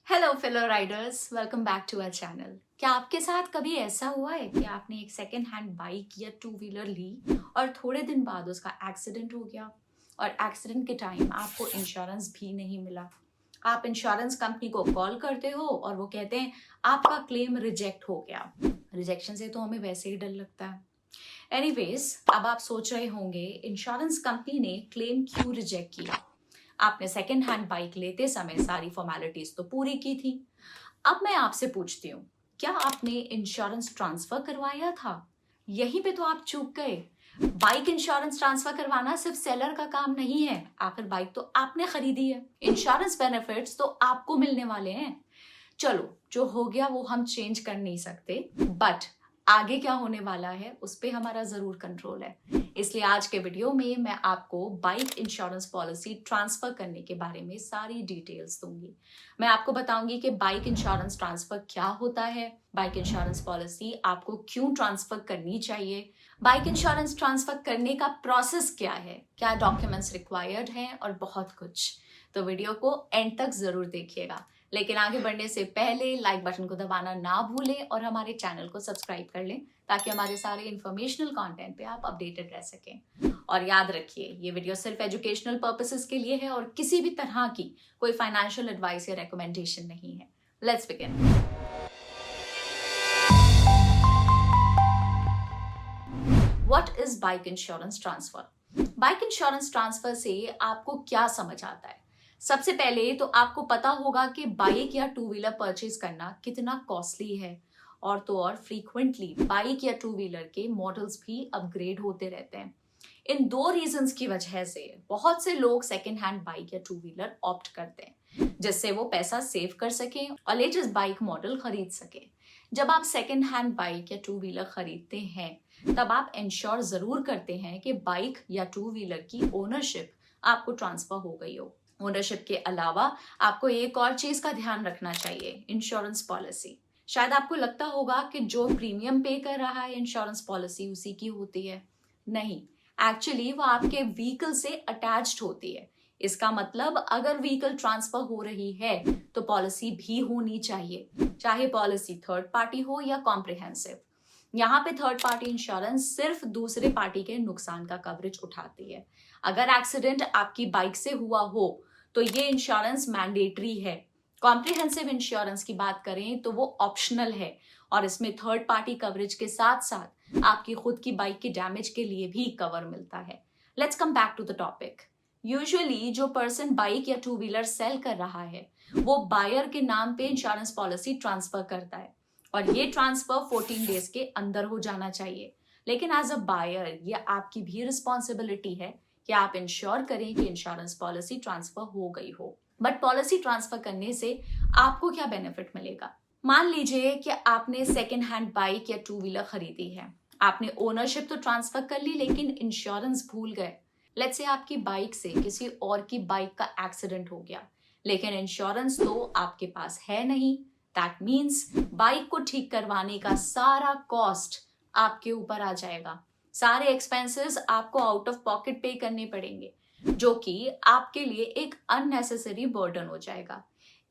Hello fellow riders, welcome back to our channel. क्या आपके साथ कभी ऐसा हुआ है कि आपने एक सेकेंड हैंड बाइक या टू व्हीलर ली और थोड़े दिन बाद उसका एक्सीडेंट हो गया और एक्सीडेंट के टाइम आपको इंश्योरेंस भी नहीं मिला। आप इंश्योरेंस कंपनी को कॉल करते हो और वो कहते हैं आपका क्लेम रिजेक्ट हो गया। रिजेक्शन से तो हमें वैसे ही डर लगता है। एनीवेज, अब आप सोच रहे होंगे इंश्योरेंस कंपनी ने क्लेम क्यों रिजेक्ट किया। आपने सेकेंड हैंड बाइक लेते समय सारी फॉर्मेलिटीज तो पूरी की थी। अब मैं आपसे पूछती हूँ, क्या आपने इंश्योरेंस ट्रांसफर करवाया था? यहीं पे तो आप चूक गए। बाइक इंश्योरेंस ट्रांसफर करवाना सिर्फ सेलर का काम नहीं है, आखिर बाइक तो आपने खरीदी है। इंश्योरेंस बेनिफिट्स तो आपको मिलने वाले हैं। चलो, जो हो गया वो हम चेंज कर नहीं सकते, बट आगे क्या होने वाला है उस पे हमारा जरूर कंट्रोल है। इसलिए आज के वीडियो में मैं आपको बाइक इंश्योरेंस पॉलिसी ट्रांसफर करने के बारे में सारी डिटेल्स दूंगी। मैं आपको बताऊंगी कि बाइक इंश्योरेंस ट्रांसफर क्या होता है, बाइक इंश्योरेंस पॉलिसी आपको क्यों ट्रांसफर करनी चाहिए, बाइक इंश्योरेंस ट्रांसफर करने का प्रोसेस क्या है, क्या डॉक्यूमेंट्स रिक्वायर्ड हैं और बहुत कुछ। तो वीडियो को एंड तक जरूर देखिएगा। लेकिन आगे बढ़ने से पहले लाइक बटन को दबाना ना भूलें और हमारे चैनल को सब्सक्राइब कर लें ताकि हमारे सारे इंफॉर्मेशनल कंटेंट पे आप अपडेटेड रह सकें। और याद रखिए, ये वीडियो सिर्फ एजुकेशनल पर्पसेस के लिए है और किसी भी तरह की कोई फाइनेंशियल एडवाइस या रिकमेंडेशन नहीं है। Let's begin. What is bike insurance transfer? Bike insurance transfer से आपको क्या समझ आता है? सबसे पहले तो आपको पता होगा कि बाइक या टू व्हीलर परचेज करना कितना कॉस्टली है, और तो और फ्रीक्वेंटली बाइक या टू व्हीलर के मॉडल्स भी अपग्रेड होते रहते हैं। इन दो रीजंस की वजह से बहुत से लोग सेकेंड हैंड बाइक या टू व्हीलर ऑप्ट करते हैं, जिससे वो पैसा सेव कर सकें और लेटेस्ट बाइक मॉडल खरीद सकें। जब आप सेकेंड हैंड बाइक या टू व्हीलर खरीदते हैं तब आप इंश्योर जरूर करते हैं कि बाइक या टू व्हीलर की ओनरशिप आपको ट्रांसफर हो गई हो। ओनरशिप के अलावा आपको एक और चीज का ध्यान रखना चाहिए, इंश्योरेंस पॉलिसी। शायद आपको लगता होगा कि जो प्रीमियम पे कर रहा है इंश्योरेंस पॉलिसी उसी की होती है। नहीं, एक्चुअली वो आपके व्हीकल से अटैच्ड होती है। इसका मतलब अगर व्हीकल ट्रांसफर हो रही है तो पॉलिसी भी होनी चाहिए, चाहे पॉलिसी थर्ड पार्टी हो या कॉम्प्रिहेंसिव। यहाँ पे थर्ड पार्टी इंश्योरेंस सिर्फ दूसरे पार्टी के नुकसान का कवरेज उठाती है। अगर एक्सीडेंट आपकी बाइक से हुआ हो तो ये इंश्योरेंस मैंडेटरी है। कॉम्प्रिहेंसिव इंश्योरेंस की बात करें तो वो ऑप्शनल है और इसमें थर्ड पार्टी कवरेज के साथ साथ आपकी खुद की बाइक के डैमेज के लिए भी कवर मिलता है। Let's come back to the topic. Usually जो पर्सन बाइक या टू व्हीलर सेल कर रहा है वो बायर के नाम पे इंश्योरेंस पॉलिसी ट्रांसफर करता है और ये ट्रांसफर 14 डेज के अंदर हो जाना चाहिए। लेकिन एज अ बायर ये आपकी भी रिस्पॉन्सिबिलिटी है कि आप इंश्योर करें कि इंश्योरेंस पॉलिसी ट्रांसफर हो गई हो। बट पॉलिसी ट्रांसफर करने से आपको क्या बेनिफिट मिलेगा? मान लीजिए कि आपने सेकेंड हैंड बाइक या टू व्हीलर खरीदी है, आपने ओनरशिप तो ट्रांसफर कर ली लेकिन इंश्योरेंस भूल गए। लेट्स से आपकी बाइक से किसी और की बाइक का एक्सीडेंट हो गया, लेकिन इंश्योरेंस तो आपके पास है नहीं। दैट मीन्स बाइक को ठीक करवाने का सारा कॉस्ट आपके ऊपर आ जाएगा। सारे एक्सपेंसेस आपको आउट ऑफ पॉकेट पे करने पड़ेंगे, जो कि आपके लिए एक अननेसेसरी बर्डन हो जाएगा।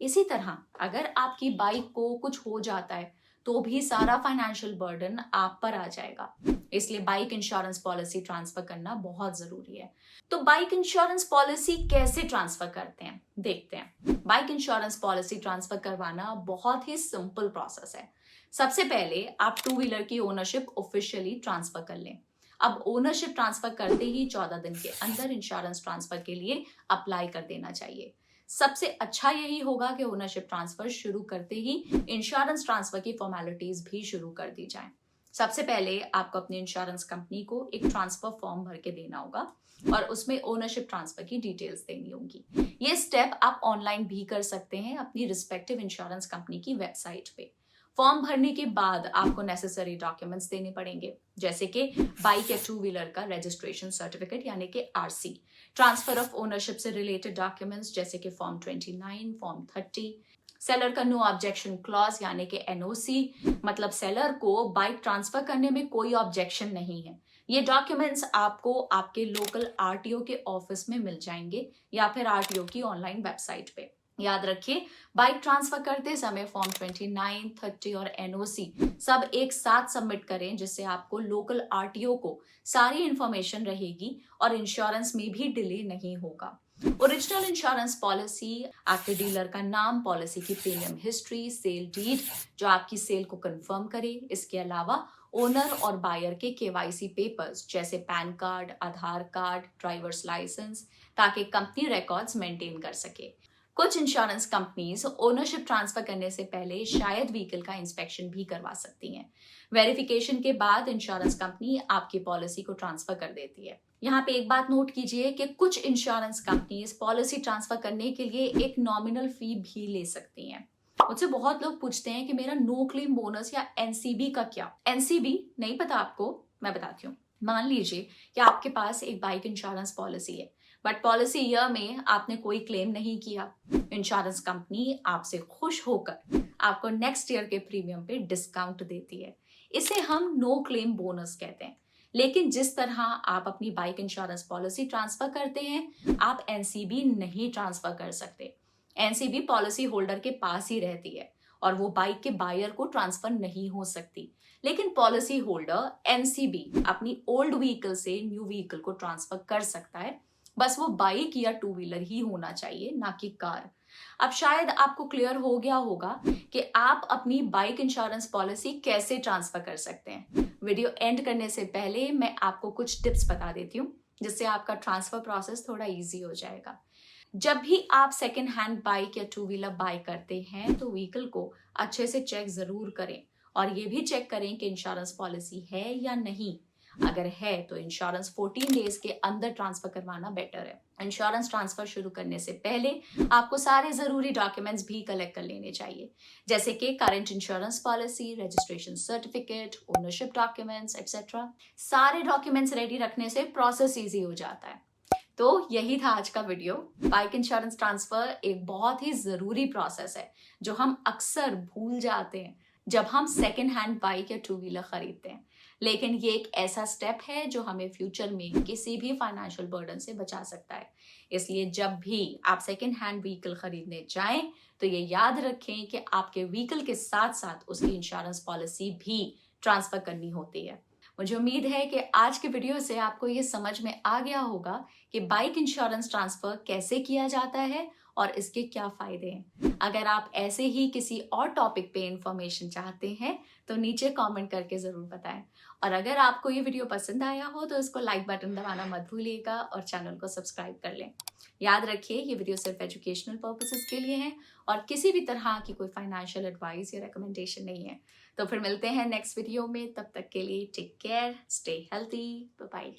इसी तरह अगर आपकी बाइक को कुछ हो जाता है तो भी सारा फाइनेंशियल बर्डन आप पर आ जाएगा। इसलिए बाइक इंश्योरेंस पॉलिसी ट्रांसफर करना बहुत जरूरी है। तो बाइक इंश्योरेंस पॉलिसी कैसे ट्रांसफर करते हैं, देखते हैं। बाइक इंश्योरेंस पॉलिसी ट्रांसफर करवाना बहुत ही सिंपल प्रोसेस है। सबसे पहले आप टू व्हीलर की ओनरशिप ऑफिशियली ट्रांसफर कर लें। अब ओनरशिप ट्रांसफर करते ही 14 दिन के अंदर इंश्योरेंस ट्रांसफर के लिए अप्लाई कर देना चाहिए। सबसे अच्छा यही होगा कि ओनरशिप ट्रांसफर शुरू करते ही इंश्योरेंस ट्रांसफर की फॉर्मेलिटीज भी शुरू कर दी जाएं। सबसे पहले आपको अपनी इंश्योरेंस कंपनी को एक ट्रांसफर फॉर्म भर के देना होगा और उसमें ओनरशिप ट्रांसफर की डिटेल्स देनी होंगी। ये स्टेप आप ऑनलाइन भी कर सकते हैं अपनी रिस्पेक्टिव इंश्योरेंस कंपनी की वेबसाइट पे। फॉर्म भरने के बाद आपको नेसेसरी डॉक्यूमेंट्स देने पड़ेंगे, जैसे कि बाइक या टू व्हीलर का रजिस्ट्रेशन सर्टिफिकेट यानी कि आरसी, ट्रांसफर ऑफ ओनरशिप से रिलेटेड डॉक्यूमेंट्स जैसे कि फॉर्म 29, फॉर्म 30, सेलर का नो ऑब्जेक्शन क्लॉज यानी कि एनओसी, मतलब सेलर को बाइक ट्रांसफर करने में कोई ऑब्जेक्शन नहीं है। ये डॉक्यूमेंट्स आपको आपके लोकल आरटीओ के ऑफिस में मिल जाएंगे या फिर आरटीओ की ऑनलाइन वेबसाइट पे। याद रखिए, बाइक ट्रांसफर करते समय फॉर्म 29, 30 और एनओसी सब एक साथ सबमिट करें, जिससे आपको लोकल आरटीओ को सारी इंफॉर्मेशन रहेगी और इंश्योरेंस में भी डिले नहीं होगा। ओरिजिनल इंश्योरेंस पॉलिसी, आपके डीलर का नाम, पॉलिसी की प्रीमियम हिस्ट्री, सेल डीड जो आपकी सेल को कंफर्म करे। इसके अलावा ओनर और बायर के केवाईसी पेपर्स जैसे पैन कार्ड, आधार कार्ड, ड्राइवर्स लाइसेंस, ताकि कंपनी रिकॉर्ड्स मेंटेन कर सके। कुछ इंश्योरेंस कंपनीज ओनरशिप ट्रांसफर करने से पहले शायद व्हीकल का इंस्पेक्शन भी करवा सकती हैं। वेरिफिकेशन के बाद इंश्योरेंस कंपनी आपकी पॉलिसी को ट्रांसफर कर देती है। यहाँ पे एक बात नोट कीजिए कि कुछ इंश्योरेंस कंपनीज पॉलिसी ट्रांसफर करने के लिए एक नॉमिनल फी भी ले सकती हैं। मुझसे बहुत लोग पूछते हैं कि मेरा नो क्लेम बोनस या एनसीबी का क्या। एनसीबी नहीं पता आपको? मैं बताती हूँ। मान लीजिए कि आपके पास एक बाइक इंश्योरेंस पॉलिसी है, बट पॉलिसी ईयर में आपने कोई क्लेम नहीं किया। इंश्योरेंस कंपनी आपसे खुश होकर आपको नेक्स्ट ईयर के प्रीमियम पे डिस्काउंट देती है। इसे हम नो क्लेम बोनस कहते हैं। लेकिन जिस तरह आप अपनी बाइक इंश्योरेंस पॉलिसी ट्रांसफर करते हैं, आप एनसीबी नहीं ट्रांसफर कर सकते। एनसीबी पॉलिसी होल्डर के पास ही रहती है और वो बाइक के बायर को ट्रांसफर नहीं हो सकती। लेकिन पॉलिसी होल्डर एनसीबी अपनी ओल्ड व्हीकल से न्यू व्हीकल को ट्रांसफर कर सकता है। बस वो बाइक या टू व्हीलर ही होना चाहिए, ना कि कार। अब शायद आपको क्लियर हो गया होगा कि आप अपनी बाइक इंश्योरेंस पॉलिसी कैसे ट्रांसफर कर सकते हैं। वीडियो एंड करने से पहले मैं आपको कुछ टिप्स बता देती हूँ, जिससे आपका ट्रांसफर प्रोसेस थोड़ा इजी हो जाएगा। जब भी आप सेकेंड हैंड बाइक या टू व्हीलर बाय करते हैं तो व्हीकल को अच्छे से चेक जरूर करें और ये भी चेक करें कि इंश्योरेंस पॉलिसी है या नहीं। अगर है तो इंश्योरेंस 14 डेज के अंदर ट्रांसफर करवाना बेटर है। इंश्योरेंस ट्रांसफर शुरू करने से पहले आपको सारे जरूरी डॉक्यूमेंट्स भी कलेक्ट कर लेने चाहिए, जैसे कि current insurance policy, registration certificate, ownership documents etcetera. सारे डॉक्यूमेंट्स रेडी रखने से प्रोसेस इजी हो जाता है। तो यही था आज का वीडियो। बाइक इंश्योरेंस ट्रांसफर एक बहुत ही जरूरी प्रोसेस है जो हम अक्सर भूल जाते हैं जब हम सेकेंड हैंड बाइक या टू व्हीलर खरीदते हैं। लेकिन ये एक ऐसा स्टेप है जो हमें फ्यूचर में किसी भी फाइनेंशियल बर्डन से बचा सकता है। इसलिए जब भी आप सेकेंड हैंड व्हीकल खरीदने जाएं तो ये याद रखें कि आपके व्हीकल के साथ साथ उसकी इंश्योरेंस पॉलिसी भी ट्रांसफर करनी होती है। मुझे उम्मीद है कि आज के वीडियो से आपको ये समझ में आ गया होगा कि बाइक इंश्योरेंस ट्रांसफर कैसे किया जाता है और इसके क्या फायदे हैं। अगर आप ऐसे ही किसी और टॉपिक पे इंफॉर्मेशन चाहते हैं तो नीचे कमेंट करके जरूर बताएं। और अगर आपको ये वीडियो पसंद आया हो तो इसको लाइक बटन दबाना मत भूलिएगा और चैनल को सब्सक्राइब कर लें। याद रखिए, ये वीडियो सिर्फ एजुकेशनल पर्पसेस के लिए है और किसी भी तरह की कोई फाइनेंशियल एडवाइस या रिकमेंडेशन नहीं है। तो फिर मिलते हैं नेक्स्ट वीडियो में। तब तक के लिए take care, stay healthy, bye bye.